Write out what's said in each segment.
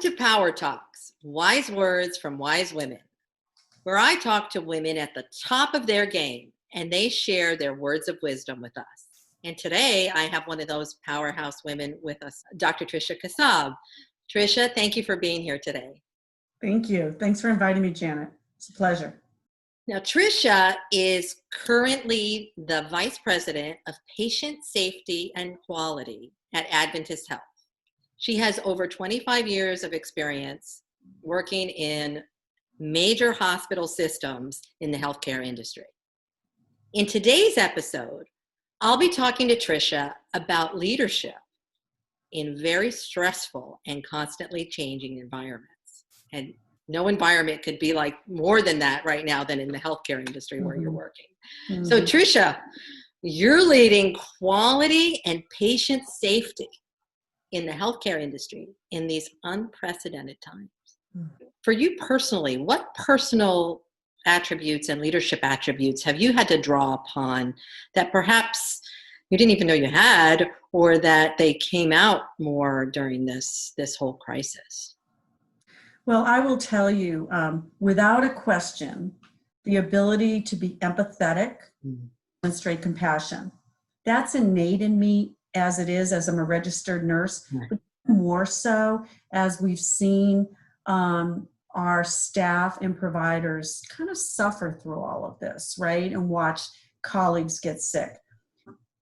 to Power Talks, wise words from wise women, where I talk to women at the top of their game and they share their words of wisdom with us. And today I have one of those powerhouse women with us, Dr. Tricia Kassab. Tricia, thank you for being here today. Thank you. Thanks for inviting me, Janet. It's a pleasure. Now, Tricia is currently the Vice President of Patient Safety and Quality at Adventist Health. She has over 25 years of experience working in major hospital systems in the healthcare industry. In today's episode, I'll be talking to Tricia about leadership in very stressful and constantly changing environments. And no environment could be like more than that right now than in the healthcare industry where you're working. Mm-hmm. So Tricia, you're leading quality and patient safety in the healthcare industry in these unprecedented times. Mm-hmm. For you personally, what personal attributes and leadership attributes have you had to draw upon that perhaps you didn't even know you had, or that they came out more during this whole crisis? Well, I will tell you, without a question, the ability to be empathetic, demonstrate compassion. That's innate in me as it is, as I'm a registered nurse, but more so as we've seen our staff and providers kind of suffer through all of this, right? And watch colleagues get sick.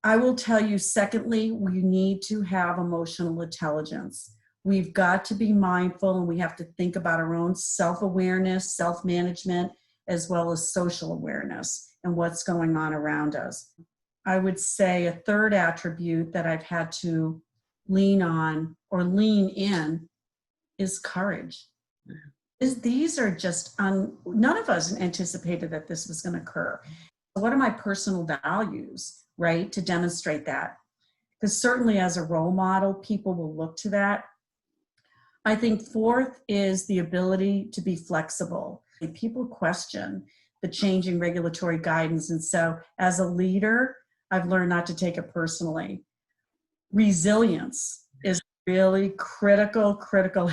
I will tell you, secondly, we need to have emotional intelligence. We've got to be mindful, and we have to think about our own self-awareness, self-management, as well as social awareness and what's going on around us. I would say a third attribute that I've had to lean on or lean in is courage. These are just, none of us anticipated that this was going to occur. What are my personal values, right, to demonstrate that? Because certainly as a role model, people will look to that. I think fourth is the ability to be flexible. People question the changing regulatory guidance. And so as a leader, I've learned not to take it personally. Resilience is really critical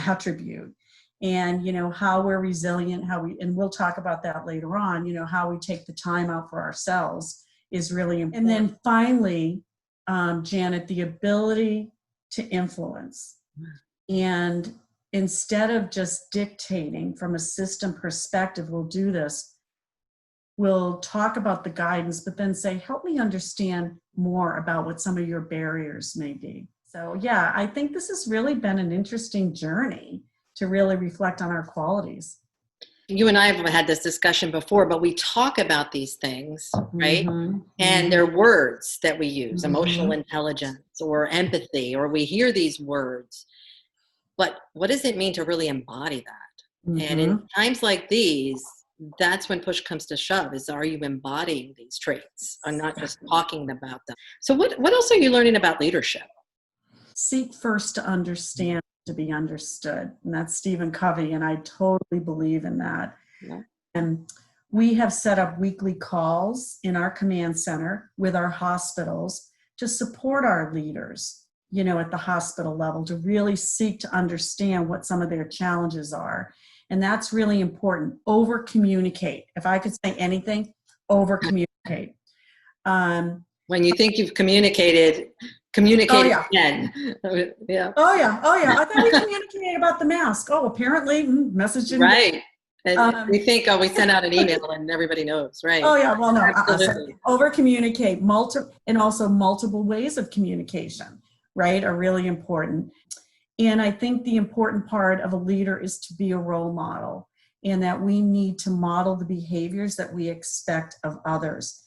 attribute. And, how we're resilient, and we'll talk about that later on, how we take the time out for ourselves is really important. And then finally, Janet, the ability to influence. And instead of just dictating from a system perspective, we'll do this. We'll talk about the guidance, but then say, help me understand more about what some of your barriers may be. So yeah, I think this has really been an interesting journey to really reflect on our qualities. You and I have had this discussion before, but we talk about these things, right? Mm-hmm. And they're words that we use, emotional intelligence or empathy, or we hear these words. But what does it mean to really embody that? Mm-hmm. And in times like these, that's when push comes to shove, is are you embodying these traits or not just talking about them? So what else are you learning about leadership? Seek first to understand, to be understood. And that's Stephen Covey, and I totally believe in that. Yeah. And we have set up weekly calls in our command center with our hospitals to support our leaders, at the hospital level, to really seek to understand what some of their challenges are. And that's really important. Over communicate. If I could say anything, over communicate. When you think you've communicated again. Yeah. Oh yeah. I thought we communicated about the mask. Oh, apparently message didn't right. And we think, we sent out an email and everybody knows, right? Oh yeah. Well, no. Over communicate, and also multiple ways of communication, right, are really important. And I think the important part of a leader is to be a role model, and that we need to model the behaviors that we expect of others.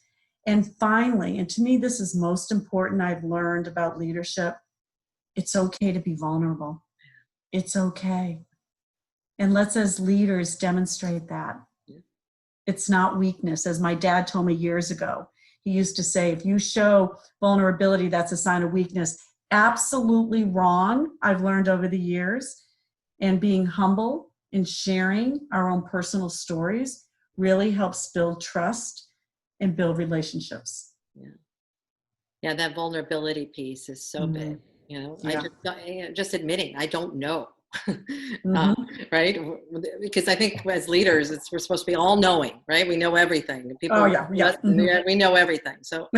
And finally, and to me this is most important, I've learned about leadership, it's okay to be vulnerable. It's okay. And let's as leaders demonstrate that. It's not weakness. As my dad told me years ago, he used to say, if you show vulnerability, that's a sign of weakness. Absolutely wrong, I've learned over the years. And being humble and sharing our own personal stories really helps build trust and build relationships. Yeah, that vulnerability piece is so big. Just admitting I don't know, uh, Mhm. right? Because I think as leaders, we're supposed to be all knowing, right? We know everything. Oh, People, yeah, yeah. Mhm. we know everything. So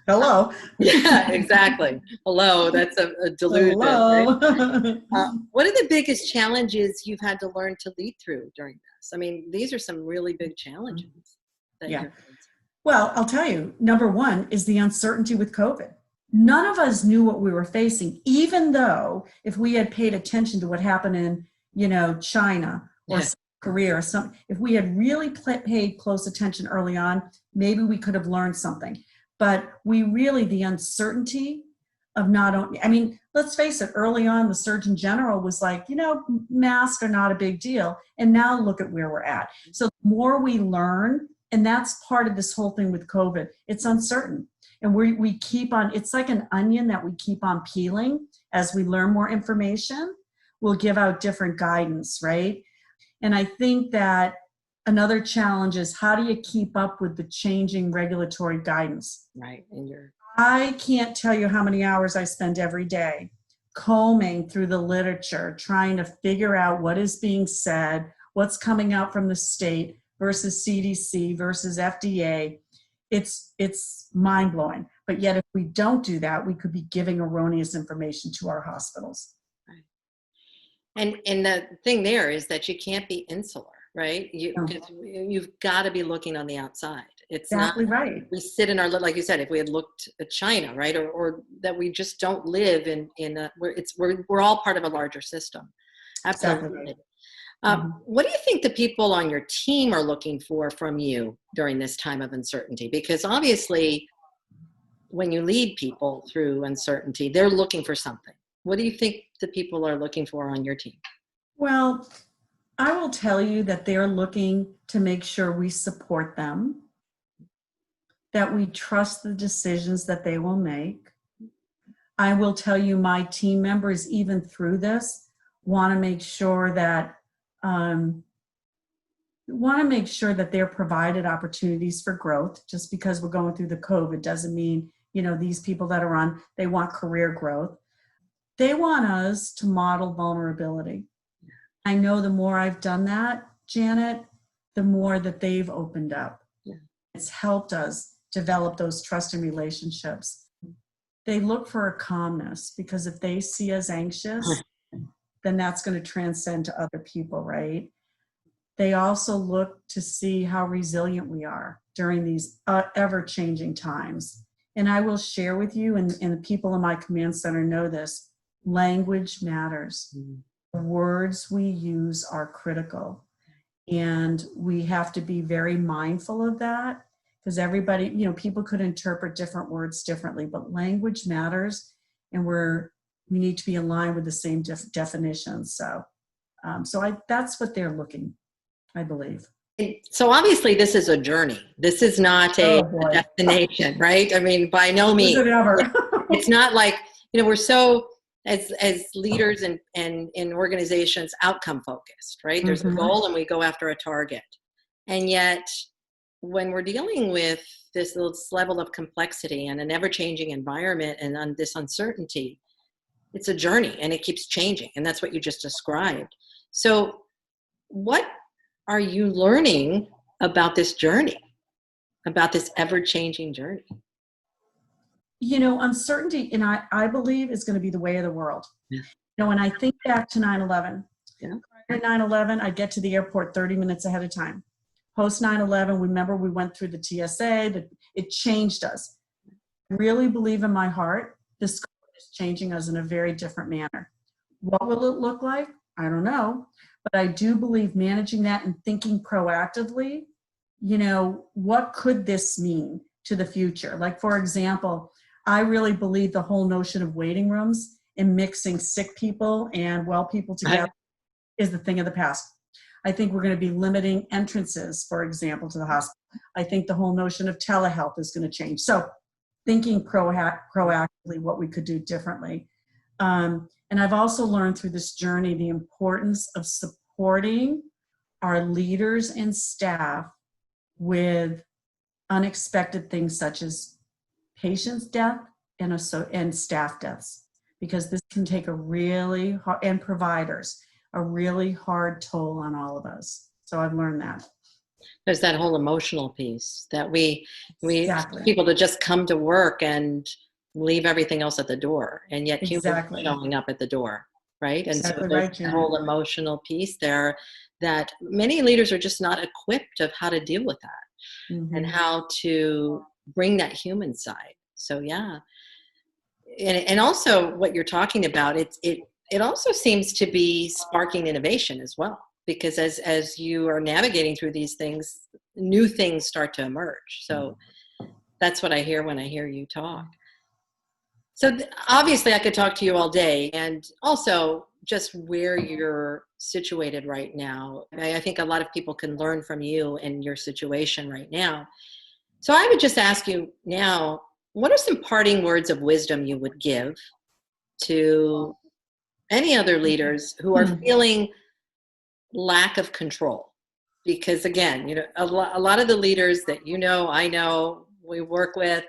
Hello. yeah, exactly. Hello, that's a delusion, right? Hello. What are the biggest challenges you've had to learn to lead through during this? I mean, these are some really big challenges that Yeah. you're facing. Well, I'll tell you, number one is the uncertainty with COVID. None of us knew what we were facing, even though if we had paid attention to what happened in, China or Yeah, South Korea or something, if we had really paid close attention early on, maybe we could have learned something. But the uncertainty of not only, I mean, let's face it, early on, the Surgeon General was like, masks are not a big deal. And now look at where we're at. So the more we learn, and that's part of this whole thing with COVID, it's uncertain. And we keep on, it's like an onion that we keep on peeling as we learn more information. We'll give out different guidance, right? And I think that another challenge is how do you keep up with the changing regulatory guidance? right. And you're I can't tell you how many hours I spend every day combing through the literature, trying to figure out what is being said, what's coming out from the state versus CDC versus FDA. It's mind-blowing. But yet if we don't do that, we could be giving erroneous information to our hospitals. right. And the thing there is that you can't be insular, right? No, 'Cause you've got to be looking on the outside. It's not exactly right. we sit in our like you said, if we had looked at China, right, or that we just don't live in a, where we're all part of a larger system. Exactly right. Absolutely. Mhm. What do you think the people on your team are looking for from you during this time of uncertainty? Because obviously, when you lead people through uncertainty, they're looking for something. What do you think the people are looking for on your team? Well, I will tell you that they're looking to make sure we support them, that we trust the decisions that they will make. I will tell you my team members, even through this, want to make sure that um, they're provided opportunities for growth. Just because we're going through the COVID doesn't mean, these people that are on, they want career growth. They want us to model vulnerability. I know the more I've done that, Janet, the more that they've opened up. Yeah. It's helped us develop those trusting relationships. They look for a calmness because if they see us anxious, then that's going to transcend to other people, right? They also look to see how resilient we are during these ever-changing times. And I will share with you, and the people in my command center know this, language matters. The words we use are critical. And we have to be very mindful of that because everybody, people could interpret different words differently, but language matters, and we need to be aligned with the same definitions. So, that's what they're looking, I believe. So obviously, this is a journey. This is not Oh a boy, destination, right? I mean, by no is means. it ever? It's not like we're so as leaders and in organizations outcome focused, right? There's a Mhm. goal and we go after a target, and yet when we're dealing with this level of complexity and an ever-changing environment and this uncertainty, it's a journey and it keeps changing, and that's what you just described. So what are you learning about this journey, about this ever-changing journey? Uncertainty, and I believe is going to be the way of the world. Yeah. When I think back to 9/11, Yeah. prior to 9/11, I'd get to the airport 30 minutes ahead of time. Post 9/11, remember we went through the TSA, that it changed us. I really believe in my heart this is changing us in a very different manner. What will it look like? I don't know. But I do believe managing that and thinking proactively, what could this mean to the future? Like, for example, I really believe the whole notion of waiting rooms and mixing sick people and well people together is the thing of the past. I think we're going to be limiting entrances, for example, to the hospital. I think the whole notion of telehealth is going to change. So thinking proactively what we could do differently. And I've also learned through this journey the importance of supporting our leaders and staff with unexpected things such as patients' death and staff deaths. because this can take a really hard, and providers, a really hard toll on all of us. So I've learned that. There's that whole emotional piece that we Exactly. people to just come to work and leave everything else at the door, and yet humans are Exactly. showing up at the door, right? And so Exactly there's right, the Jan. whole emotional piece there that many leaders are just not equipped of how to deal with that and how to bring that human side. So yeah, and also what you're talking about, it also seems to be sparking innovation as well, because as you are navigating through these things, new things start to emerge. So that's what I hear when I hear you talk. So obviously I could talk to you all day, and also just where you're situated right now. I think a lot of people can learn from you and your situation right now. So I would just ask you now, what are some parting words of wisdom you would give to any other leaders who are feeling lack of control? Because again, a lot of the leaders that I know, we work with,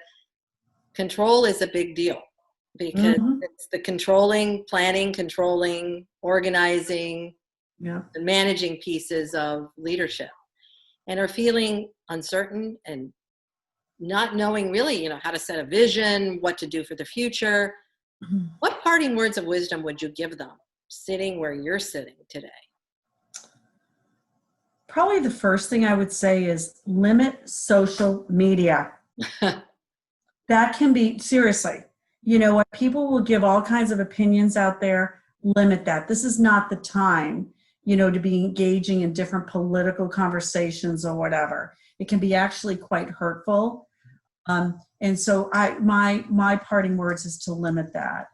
control is a big deal, because it's the controlling, organizing, Yeah. the managing pieces of leadership, and are feeling uncertain and not knowing really, how to set a vision, what to do for the future. What parting words of wisdom would you give them sitting where you're sitting today? Probably the first thing I would say is limit social media. That can be, seriously, what people will give all kinds of opinions out there, limit that. This is not the time, to be engaging in different political conversations or whatever. It can be actually quite hurtful. And so my parting words is to limit that.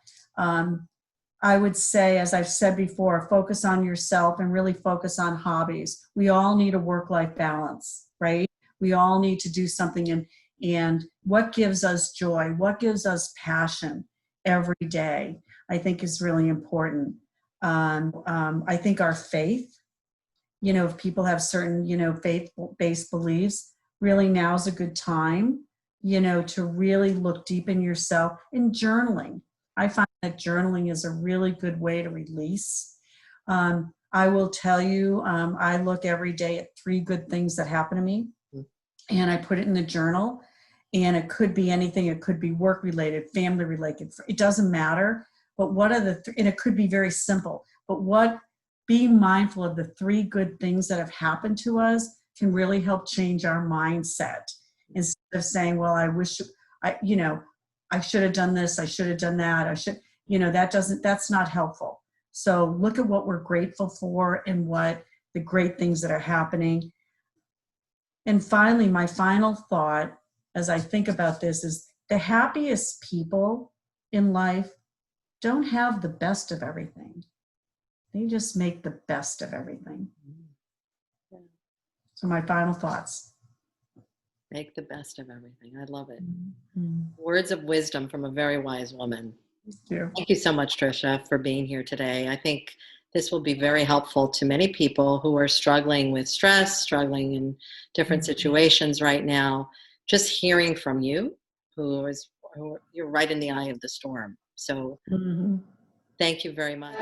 I would say, as I've said before, focus on yourself and really focus on hobbies. We all need a work-life balance, right? We all need to do something, and what gives us joy, what gives us passion every day, I think is really important. I think our faith, if people have certain, faith-based beliefs, really now's a good time, to really look deep in yourself. In journaling, I find that journaling is a really good way to release. I will tell you, I look every day at 3 good things that happen to me, and I put it in the journal. And it could be anything. It could be work related, family related. It doesn't matter. But what are and it could be very simple. But being mindful of the 3 good things that have happened to us can really help change our mindset. Instead of saying, well, I wish I should have done this, I should have done that, that's not helpful. So look at what we're grateful for and what the great things that are happening. And finally, my final thought as I think about this is the happiest people in life don't have the best of everything. They just make the best of everything. So my final thoughts. Make the best of everything. I love it. Words of wisdom from a very wise woman. Thank you so much, Tricia, for being here today. I think this will be very helpful to many people who are struggling with stress, struggling in different situations right now. Just hearing from you, who you're right in the eye of the storm. So thank you very much.